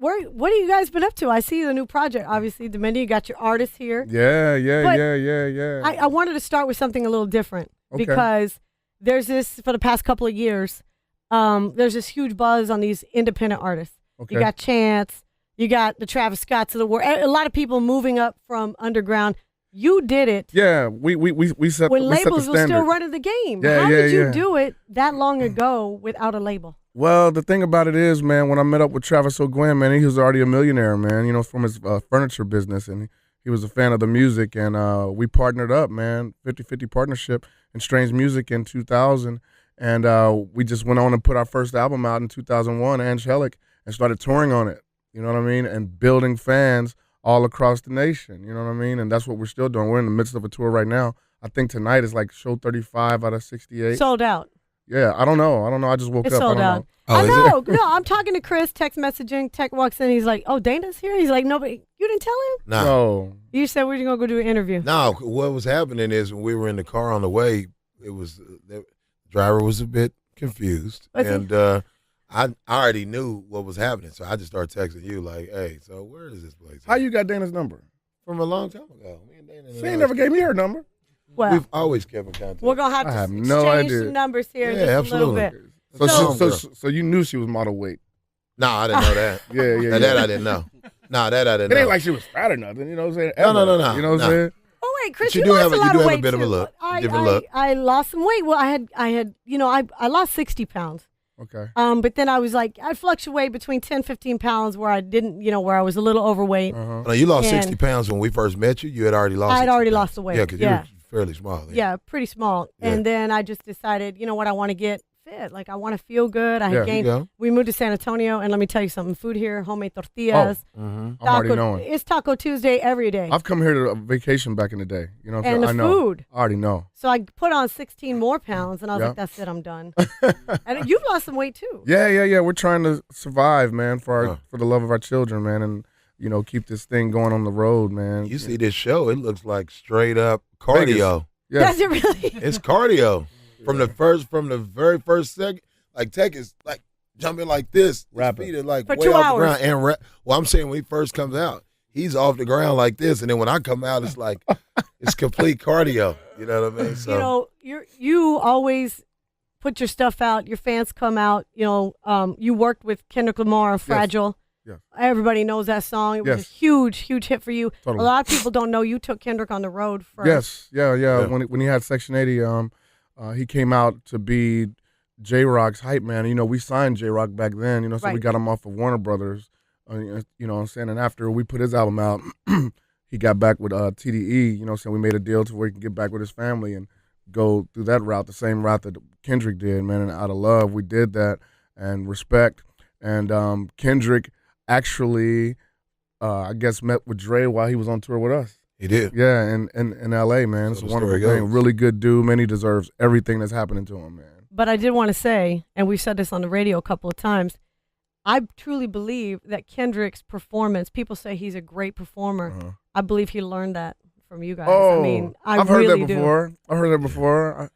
what have you guys been up to? I see the new project. Obviously, N9ne, you got your artists here. Yeah. I wanted to start with something a little different because there's this, for the past couple of years, there's this huge buzz on these independent artists. Okay. You got Chance, you got the Travis Scotts of the world. A lot of people moving up from underground. You did it. Yeah, we set when we labels set the were still running the game. Yeah, How did you do it that long ago without a label? Well, the thing about it is, man, when I met up with Travis O'Gwen, man, he was already a millionaire, man, you know, from his furniture business, and he was a fan of the music, and we partnered up, man, 50-50 partnership in Strange Music in 2000, and we just went on and put our first album out in 2001, Angelic, and started touring on it, you know what I mean, and building fans all across the nation, you know what I mean? And that's what we're still doing. We're in the midst of a tour right now. I think tonight is like show 35 out of 68. Sold out. Yeah, I don't know. I just woke it's up. Sold I don't out. know. I know. No, I'm talking to Chris, text messaging. Tech walks in. He's like, "Oh, Dana's here." He's like, "Nobody. You didn't tell him?" No. You said we're gonna go do an interview. No. What was happening is when we were in the car on the way, it was the driver was a bit confused, and I already knew what was happening, so I just started texting you like, "Hey, so where is this place?" How you got Dana's number? From a long time ago. Me and Dana. She ain't never gave me her number. Well, we've always kept in contact. We're gonna have to exchange some numbers here in just a little bit. So you knew she was model weight. No, I didn't know that. Yeah. That I didn't know. No, that I didn't know. It ain't like she was fat or nothing, you know what I'm saying? No. You know what I'm saying? Oh wait, Chris, you do have a lot of weight a bit too. of a look. Different look. look. I lost some weight. Well, I had, you know, I lost 60 pounds. Okay. But then I was like, I fluctuate between 10, 15 pounds where I didn't, you know, where I was a little overweight. No, you lost 60 pounds when we first met you. You had already lost. I had already pounds. lost the weight. Yeah, because you were fairly small. Then. Yeah, pretty small. Yeah. And then I just decided, you know what, I want to get fit. Like I want to feel good. I had gained. We moved to San Antonio, and let me tell you something. Food here, homemade tortillas. I'm already knowing. It's Taco Tuesday every day. I've come here to a vacation back in the day. You know what I'm saying? And the food. I already know. So I put on 16 more pounds, and I was like, that's it, I'm done. And you've lost some weight too. Yeah. We're trying to survive, man, for the love of our children, man, and you know, keep this thing going on the road, man. You see this show, it looks like straight up cardio. Yeah. Does it really? It's cardio. From the very first second, like Tech is like jumping like this, rapping. Feet are like for way 2 off hours. the ground. And well, I'm saying when he first comes out, he's off the ground like this, and then when I come out, it's like it's complete cardio. You know what I mean? So you know, you always put your stuff out. Your fans come out. You know, you worked with Kendrick Lamar on Fragile. Yes. Everybody knows that song. It was a huge hit for you. Totally. A lot of people don't know you took Kendrick on the road first. Yes, yeah. When he had Section 80, he came out to be J-Rock's hype man. You know, we signed J-Rock back then. You know, so we got him off of Warner Brothers. You know what I'm saying? And after we put his album out, he got back with TDE. You know what I'm saying? We made a deal to where he can get back with his family and go through that route, the same route that Kendrick did, man. And out of love, we did that and respect. And Kendrick actually, I guess, met with Dre while he was on tour with us. he did. Yeah, in L.A., man. It's a wonderful thing. Really good dude, man. He deserves everything that's happening to him, man. But I did want to say, and we've said this on the radio a couple of times, I truly believe that Kendrick's performance, people say he's a great performer. I believe he learned that from you guys. Oh, I mean, I've heard that before. I heard that before.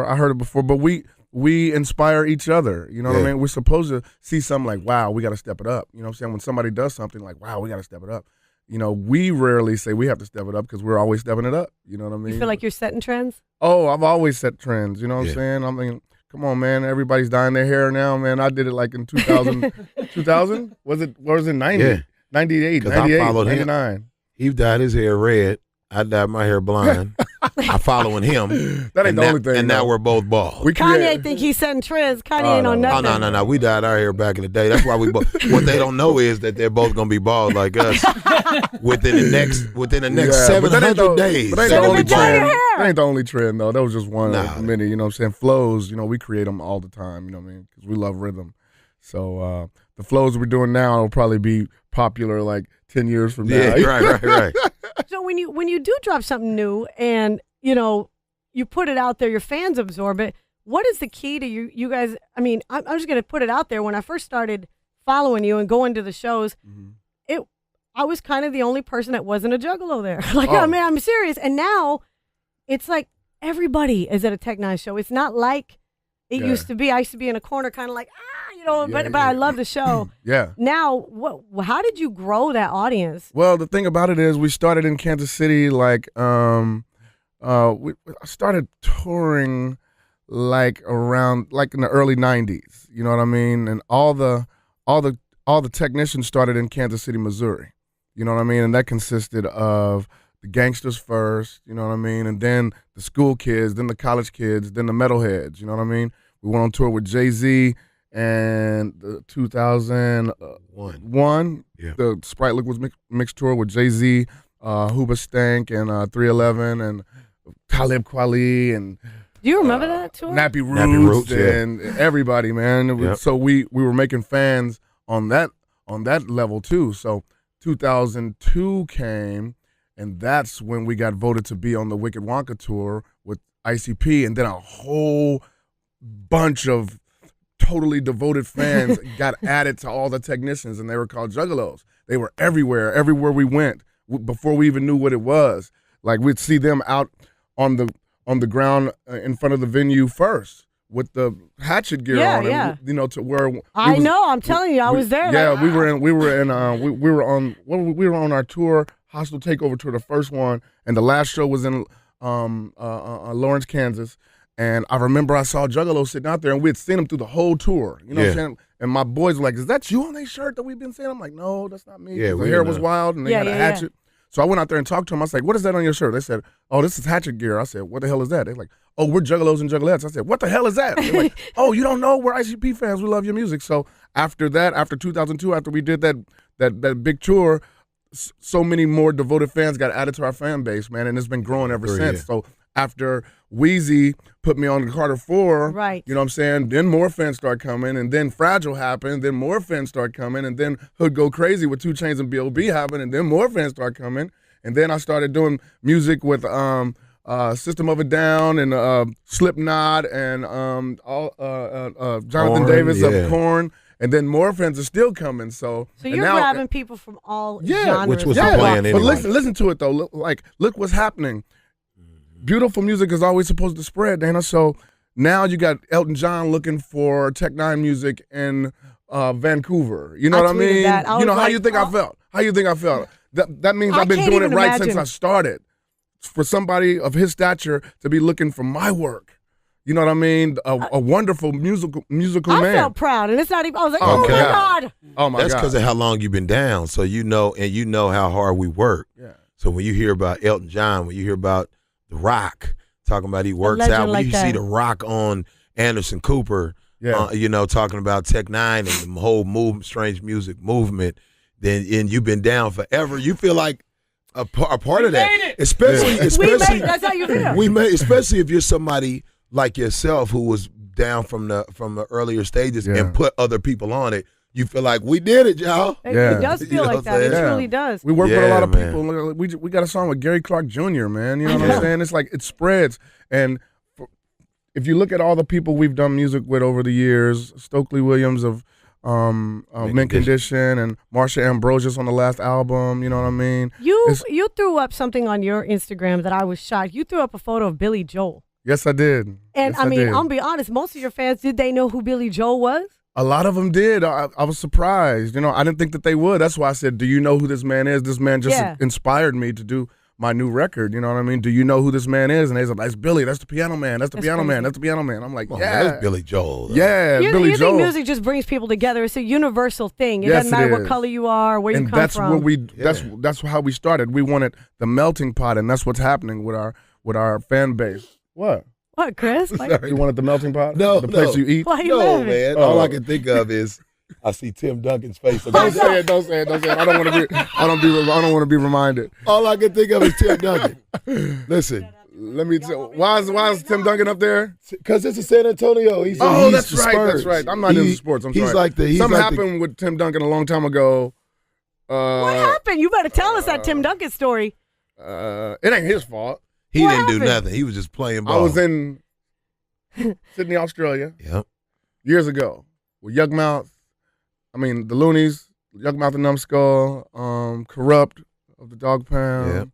I heard it before. But we inspire each other. You know what I mean? We're supposed to see something like, wow, we got to step it up. You know what I'm saying? When somebody does something like, wow, we got to step it up. You know, we rarely say we have to step it up because we're always stepping it up. You know what I mean? You feel like you're setting trends? Oh, I've always set trends. You know what I'm saying? I mean, come on, man. Everybody's dyeing their hair now, man. I did it like in 2000. 2000? Was it 90? Yeah. 98, I 98, followed 99. him. He dyed his hair red. I dyed my hair blonde. I'm following him. That ain't the only thing. And now we're both bald. Kanye think he's setting trends. Kanye ain't on nothing. Oh, no. We dyed our hair back in the day. That's why we both. What they don't know is that they're both gonna be bald like us within the next 700 days. But that ain't the only trend, though. That was just one of many. You know what I'm saying? Flows. You know, we create them all the time. You know what I mean? Because we love rhythm. So the flows we're doing now will probably be popular like 10 years from now. Yeah, right. So when you do drop something new and, you know, you put it out there, your fans absorb it, what is the key to you guys? I mean, I'm just going to put it out there. When I first started following you and going to the shows, I was kind of the only person that wasn't a juggalo there. Like, I mean, I'm serious. And now it's like everybody is at a N9ne show. It's not like it used to be. I used to be in a corner kind of like, but I love the show. Yeah. Now, how did you grow that audience? Well, the thing about it is we started in Kansas City, like, I started touring like around, like in the early 90s, you know what I mean? And all the technicians started in Kansas City, Missouri, you know what I mean? And that consisted of the gangsters first, you know what I mean? And then the school kids, then the college kids, then the metalheads, you know what I mean? We went on tour with Jay-Z and the 2001, the Sprite Liquids mix tour with Jay-Z, Hooba Stank, and 311, and Talib Kweli, and do you remember that tour? Nappy Roots, and everybody, man. So we were making fans on that level too. So 2002 came, and that's when we got voted to be on the Wicked Wonka tour with ICP, and then a whole bunch of totally devoted fans got added to all the technicians, and they were called juggalos. They were everywhere we went, before we even knew what it was. Like, we'd see them out on the ground in front of the venue first with the hatchet gear on, and, you know, to where I'm telling you, I was there. Yeah, like, we were on our tour, Hostile Takeover tour, the first one, and the last show was in Lawrence, Kansas. And I remember I saw Juggalo sitting out there, and we had seen him through the whole tour. You know what I'm saying? And my boys were like, "Is that you on that shirt that we've been seeing?" I'm like, "No, that's not me." Yeah, the hair was wild, and they had a hatchet. So I went out there and talked to them. I was like, "What is that on your shirt?" They said, "Oh, this is hatchet gear." I said, "What the hell is that?" They're like, "Oh, we're Juggalos and Juggalettes." I said, "What the hell is that?" They're like, "Oh, you don't know? We're ICP fans. We love your music." So after that, after 2002, after we did that big tour, so many more devoted fans got added to our fan base, man, and it's been growing ever since. So after Wheezy put me on the Carter 4, right, you know what I'm saying, then more fans start coming, and then Fragile happened, then more fans start coming, and then Hood Go Crazy with 2 Chainz and B.O.B. happened, and then more fans start coming, and then I started doing music with System of a Down and Slipknot and Jonathan Davis of Korn. And then more fans are still coming. So you're grabbing people from all genres. Which was playing anyway. But listen to it though. Look what's happening. Beautiful music is always supposed to spread, Dana. So now you got Elton John looking for N9ne music in Vancouver. You know what I mean? You know, how you think I felt? How you think I felt? That means I've been doing it right since I started. For somebody of his stature to be looking for my work. You know what I mean? A wonderful musical man. I felt proud, and it's not even. I was like, oh my God. Oh my God. That's because of how long you've been down. So you know how hard we work. Yeah. So when you hear about Elton John, when you hear about The Rock talking about he works out, when you see The Rock on Anderson Cooper, you know, talking about N9ne and the whole strange music movement, and you've been down forever. You feel like a part of that, especially that's how you feel. Especially if you're somebody like yourself who was down from the earlier stages and put other people on it. You feel like we did it, y'all. It does feel like that. It truly does. We work with a lot of people. We got a song with Gary Clark Jr., man. You know what I'm saying? It's like it spreads. And if you look at all the people we've done music with over the years, Stokely Williams of Mint Condition and Marsha Ambrosius on the last album, you know what I mean? You threw up something on your Instagram that I was shocked. You threw up a photo of Billy Joel. Yes, I did. And yes, I mean, I'm gonna be honest, most of your fans, did they know who Billy Joel was? A lot of them did. I was surprised. You know, I didn't think that they would. That's why I said, do you know who this man is? This man just inspired me to do my new record. You know what I mean? Do you know who this man is? And they said, that's Billy. That's the piano man. That's the piano man. That's the piano man. I'm like, that's Billy Joel. Yeah, Billy Joel. You think music just brings people together? It's a universal thing. It doesn't matter what color you are, where you come from. That's how we started. We wanted the melting pot, and that's what's happening with our fan base. What? What, Chris? You wanted the melting pot? No, the place you eat? Why you laughing? Man. All I can think of is I see Tim Duncan's face. Don't say it. I don't want to be reminded. All I can think of is Tim Duncan. Listen, let me tell. Why is Tim Duncan up there? Because it's a San Antonio. That's right. That's right. I'm not into sports. I'm sorry. Something happened with Tim Duncan a long time ago. What happened? You better tell us that Tim Duncan story. It ain't his fault. He didn't do nothing. He was just playing ball. I was in Sydney, Australia. Yep. Years ago with the Loonies, Yugmouth and Numbskull, Corrupt of the Dog Pound,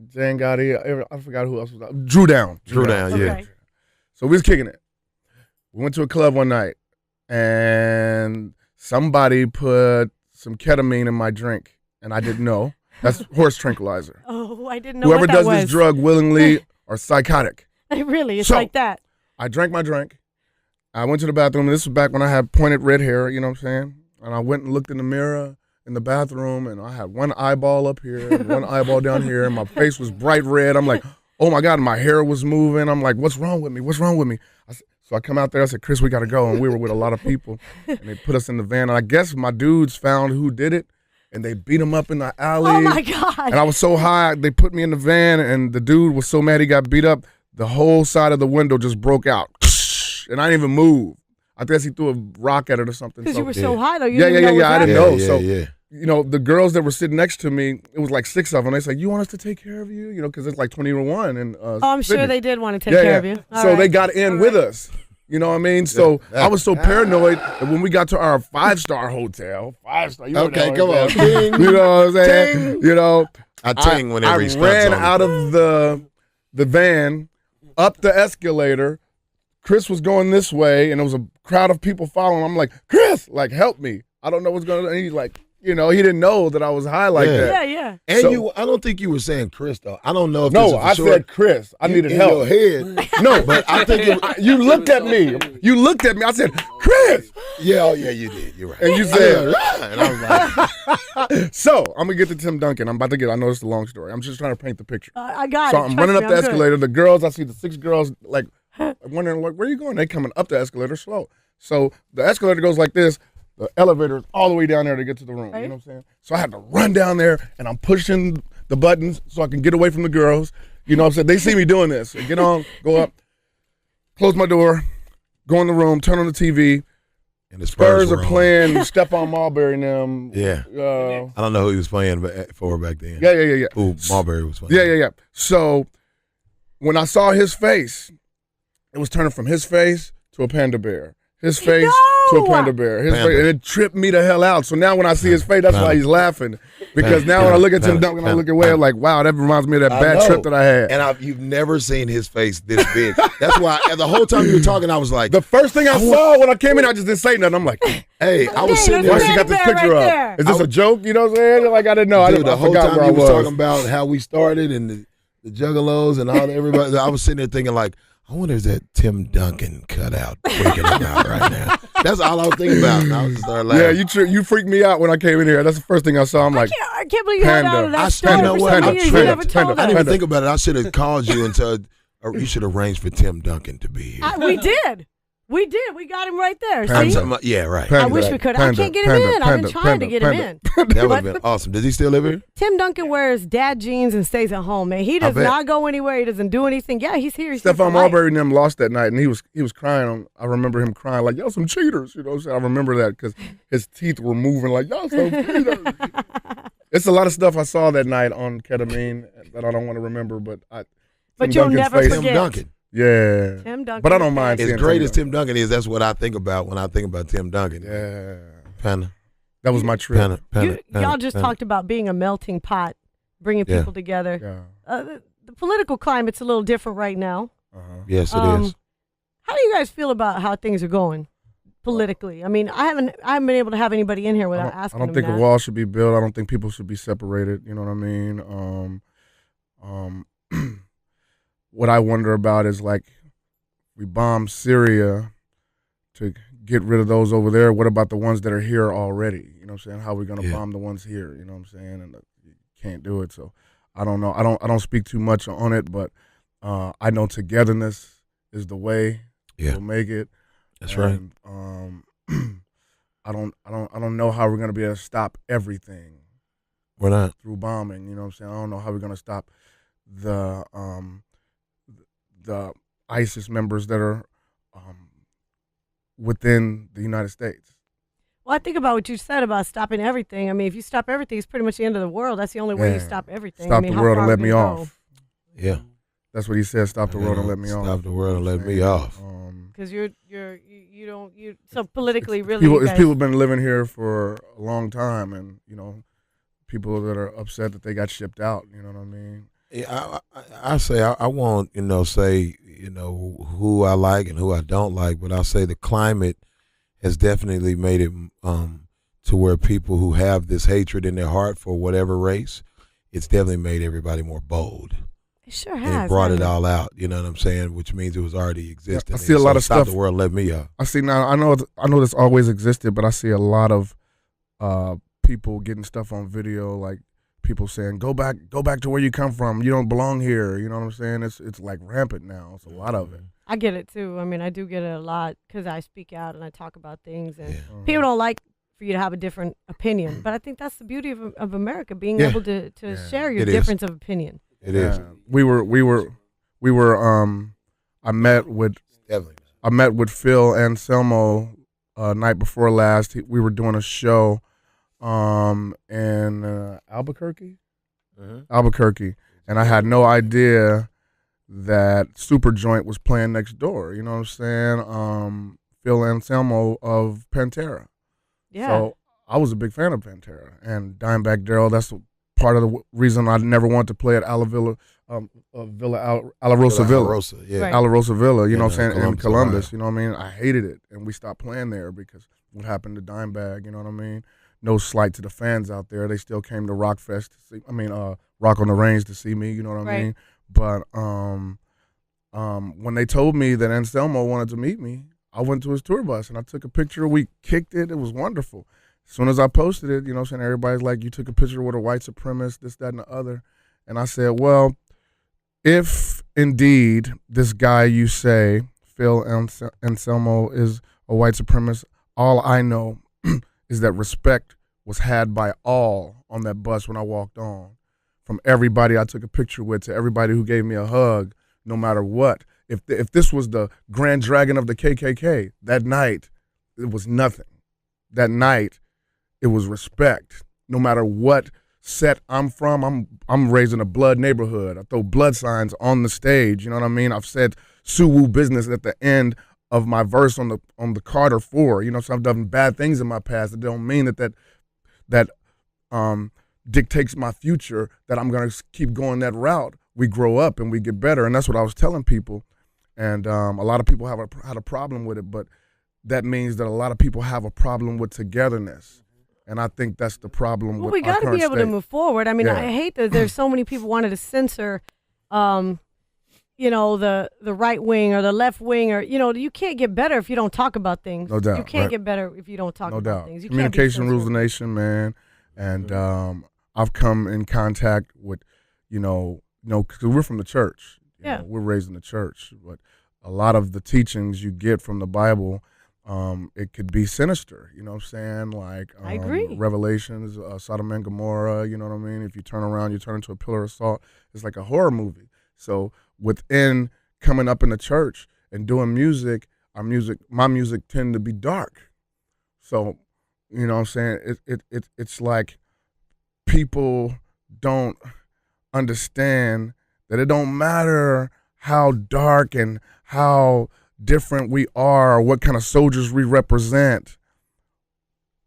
Jane Gotti. I forgot who else was out. Drew Down. Yeah. Okay. So we was kicking it. We went to a club one night, and somebody put some ketamine in my drink, and I didn't know. That's horse tranquilizer. Oh, I didn't know Whoever what that does was. this drug willingly are psychotic. Really, it's So, like that. I drank my drink. I went to the bathroom, and this was back when I had pointed red hair, you know what I'm saying? And I went and looked in the mirror in the bathroom, and I had one eyeball up here and one eyeball down here, and my face was bright red. I'm like, oh, my God, my hair was moving. I'm like, what's wrong with me? What's wrong with me? So I come out there, I said, Chris, we got to go. And we were with a lot of people, and they put us in the van. And I guess my dudes found who did it, and they beat him up in the alley. Oh, my God. And I was so high, they put me in the van, and the dude was so mad he got beat up, the whole side of the window just broke out. And I didn't even move. I guess he threw a rock at it or something. Because you were so high, though. You Yeah. I didn't know. Yeah, So, yeah. you know, the girls that were sitting next to me, it was like 6 of them. They said, you want us to take care of you? You know, because it's like 20 to 1. And, I'm sure they did want to take care of you. All so right. they got in with us. You know what I mean? So I was so paranoid that when we got to our 5-star hotel, 5-star, you know Okay, that come on. hotel. Ting. You know what I'm saying? Ting. You know, I ting whenever he I stunts ran on it. out of the van, up the escalator. Chris was going this way, and there was a crowd of people following. I'm like, Chris, like, help me. I don't know what's going on. And he's like, you know, he didn't know that I was high like that. Yeah. And So- I don't think you were saying Chris, though. I don't know if No, this is for I sure. said Chris. I needed in help. your head. No, But I think you looked at me. You looked at me. I said, Chris. yeah, you did. You're right. And you said, and I was like, so I'm going to get to Tim Duncan. I know it's a long story. I'm just trying to paint the picture. I got So it. I'm Trust running me, up the I'm good. escalator. The girls, I see the 6 girls, like, wondering, like, where are you going? They coming up the escalator slow. So the escalator goes like this. The elevator is all the way down there to get to the room. Right. You know what I'm saying? So I had to run down there, and I'm pushing the buttons so I can get away from the girls. You know what I'm saying? They see me doing this. So get on, go up, close my door, go in the room, turn on the TV. and the Spurs were are on. playing Stephon Marbury and them. Yeah. I don't know who he was playing for back then. Yeah. Who Marbury was playing. Yeah. So when I saw his face, it was turning from his face to a panda bear. His face to a panda bear. His Panda. face, and it tripped me the hell out. So now when I see his face, that's why he's laughing. Because now when I look at Tim Duncan, I look away, I'm like, wow, that reminds me of that bad know. trip that I had. And you've never seen his face this big. That's why the whole time you were talking, I was like, The first thing I saw when I came in, I just didn't say nothing. I'm like, hey, I was Hey, sitting there's why there. she got this Panda bear picture right up? there. Is this a joke? You know what I'm saying? Like, I didn't know. Dude, I the whole forgot time where you I was was. talking about how we started and the juggalos and all everybody, I was sitting there thinking like, I wonder if that Tim Duncan cut out freaking him out right now. That's all I was thinking about. And I was just started laughing. Yeah, you freaked me out when I came in here. That's the first thing I saw. I'm like, I can't believe you held Panda. out of that I story you know for what? so many I'm years. You tripping. never told I us. didn't even think about it. I should have called you and said, or you should arrange for Tim Duncan to be here. We did. We did. We got him right there. I'm See? talking about- yeah, right. Panda. I wish we could. I Panda, can't get him Panda, in. I've been Panda, trying to Panda, get him Panda. in. That would But have been awesome. Does he still live here? Tim Duncan wears dad jeans and stays at home, man. He does bet. not go anywhere. He doesn't do anything. Yeah, he's here. He's here for Stephon life. Marbury and them lost that night, and he was crying. I remember him crying like, y'all some cheaters. You know what I'm saying? I remember that because his teeth were moving like, y'all some cheaters. It's a lot of stuff I saw that night on ketamine that I don't want to remember, but But Tim you'll Duncan's never face- Tim forget. Duncan. Yeah. Tim Duncan. But I don't mind As seeing great Tim as Tim Duncan is, that's what I think about when I think about Tim Duncan. Yeah. Panda. That was my trip. Y'all just talked about being a melting pot, bringing Yeah. people together. Yeah. The political climate's a little different right now. Uh-huh. Yes, it is. How do you guys feel about how things are going politically? I mean, I haven't been able to have anybody in here I without don't, asking I don't them think that. a wall should be built. I don't think people should be separated. You know what I mean? What I wonder about is like, we bombed Syria to get rid of those over there. What about the ones that are here already? You know what I'm saying? How are we gonna bomb the ones here? You know what I'm saying? And you can't do it. So I don't know. I don't speak too much on it, but I know togetherness is the way. Yeah. We'll make it. That's right. I don't know how we're gonna be able to stop everything We're not. through bombing. You know what I'm saying? I don't know how we're gonna stop the ISIS members that are within the United States. Well, I think about what you said about stopping everything. I mean, if you stop everything, it's pretty much the end of the world. That's the only way you Yeah. stop everything. Stop I mean, the how world far and let are we me gonna go? off. Yeah. That's what he said. Stop the world and let me off. Stop the world and let me off. Because you don't so politically really. you guys- People been living here for a long time, and you know, people that are upset that they got shipped out. You know what I mean? Yeah, I say I won't, say, who I like and who I don't like, but I'll say the climate has definitely made it to where people who have this hatred in their heart for whatever race, it's definitely made everybody more bold. It sure has. And it brought it all out. You know what I'm saying? Which means it was already existing. I see a lot of stuff. The world let me out. I see now. I know this always existed, but I see a lot of people getting stuff on video, like people saying, "Go back to where you come from. You don't belong here." You know what I'm saying? It's like rampant now. It's a lot of it. I get it too. I mean, I do get it a lot because I speak out and I talk about things, and people don't like for you to have a different opinion. But I think that's the beauty of America, being able to share your difference of opinion. It is. We were. I met with Phil Anselmo night before last. We were doing a show in Albuquerque, and I had no idea that Super Joint was playing next door. You know what I'm saying? Phil Anselmo of Pantera. Yeah. So I was a big fan of Pantera and Dimebag Darrell. That's part of the reason I never wanted to play at Ala Rosa Villa. Yeah. Ala Rosa Villa, you know what I'm saying, in Columbus, Columbus, Ohio. you know what I mean? I hated it, and we stopped playing there because what happened to Dimebag, you know what I mean? No slight to the fans out there. They still came to Rock Fest to see, Rock on the Range to see me, you know what I mean? But when they told me that Anselmo wanted to meet me, I went to his tour bus, and I took a picture. We kicked it. It was wonderful. As soon as I posted it, you know what I'm saying, everybody's like, you took a picture with a white supremacist, this, that, and the other. And I said, well, if indeed this guy you say, Phil Anselmo, is a white supremacist, all I know is that respect was had by all on that bus when I walked on. From everybody I took a picture with to everybody who gave me a hug, no matter what. If this was the Grand Dragon of the KKK, that night, it was nothing. That night, it was respect. No matter what set I'm from, I'm raised in a blood neighborhood. I throw blood signs on the stage. You know what I mean? I've said Suwu business at the end of my verse on the Carter 4. You know, so I've done bad things in my past. It don't mean that dictates my future, that I'm gonna keep going that route. We grow up and we get better, and that's what I was telling people. And a lot of people had a problem with it, but that means that a lot of people have a problem with togetherness. And I think that's the problem with our current state. We got to be able to move forward. I mean, I hate that there's so many people wanted to censor, the right wing or the left wing, or, you can't get better if you don't talk about things. No doubt. You can't get better if you don't talk about things. You Communication rules the nation, man. And I've come in contact with, because we're from the church. We're raised in the church. But a lot of the teachings you get from the Bible, it could be sinister, you know what I'm saying? Like, I agree. Revelations, Sodom and Gomorrah, you know what I mean? If you turn around, you turn into a pillar of salt. It's like a horror movie. So within coming up in the church and doing music, my music tend to be dark. So, you know what I'm saying? It's like people don't understand that it don't matter how dark and how different we are or what kind of soldiers we represent.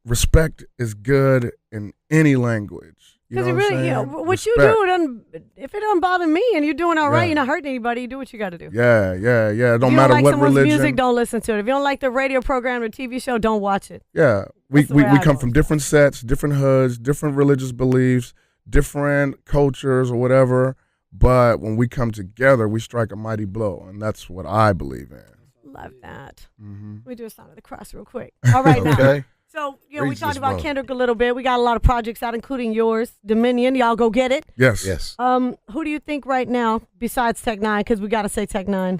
Respect is good in any language. Because what you do, if it doesn't bother me and you're doing all right, you're not hurting anybody, you do what you got to do. Yeah. It don't matter what religion. If you don't like someone's music, don't listen to it. If you don't like the radio program or TV show, don't watch it. Yeah, we come from different sets, different hoods, different religious beliefs, different cultures or whatever. But when we come together, we strike a mighty blow, and that's what I believe in. Love that. Mm-hmm. Let me do a sign of the cross real quick. All right, now. So, we talked about Kendrick a little bit. We got a lot of projects out, including yours, Dominion. Y'all go get it. Yes. Who do you think right now, besides N9ne, because we got to say N9ne?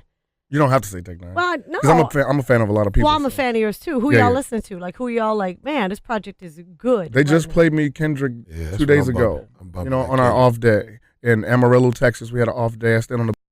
You don't have to say N9ne. Well, no. Because I'm a fan of a lot of people. Well, I'm a fan of yours, too. Who y'all listen to? Like, who y'all like, man, this project is good. They just played me Kendrick 2 days ago, on our off day. In Amarillo, Texas, we had an off day. I stayed on the